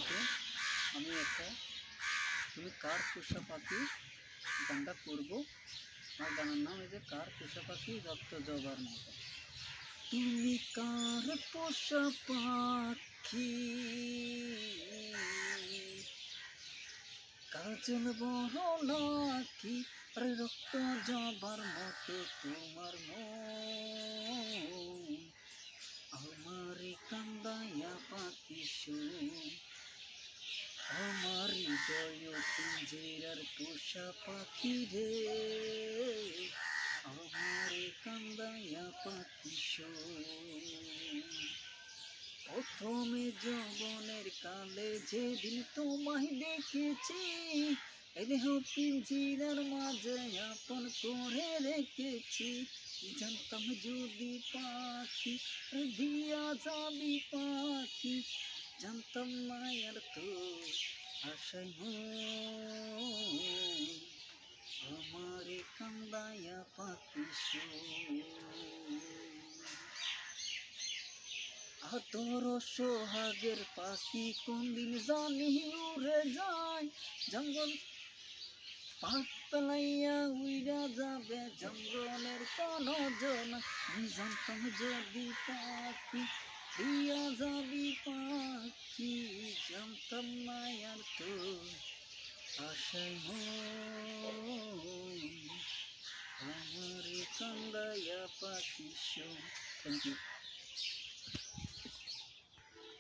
থেকে আমি একটা তুমি কার পোষা পাখি গানটা করবো। আমার গানের নাম এই যে কার পোষা পাখি রক্ত জবার মতো। তুমি কার পোষা পাখি কাজল বড় নাকি আরে রক্ত জবার মতো তোমার মন আমারে কান্দাইয়া পাখি আমার হৃদয় পিঞ্জিরার পোষা পাখি রে আমারে কান্দাইয়া পাখি প্রথমে যৌবনের কালে যেদিন তোমায় দেখেছি দেহ পিঞ্জিরার মাঝে আপন করে রেখেছি জানতাম যদি পাখি দিয়া যাবি পাখি জানতাম মায়ার তো আশাই আমারে কান্দাইয়া পাখি আতর সোহাগের পাখি কোন দিন জানি উড়ে যায় জঙ্গল পাতলাইয়া উইরা যাবে জঙ্গলের কোন জন জানতাম যদি পাখি দিয়া যাবি পাখি জানতাম মায়ার তো আশাই আমারে কান্দাইয়া পাখি। Thank you.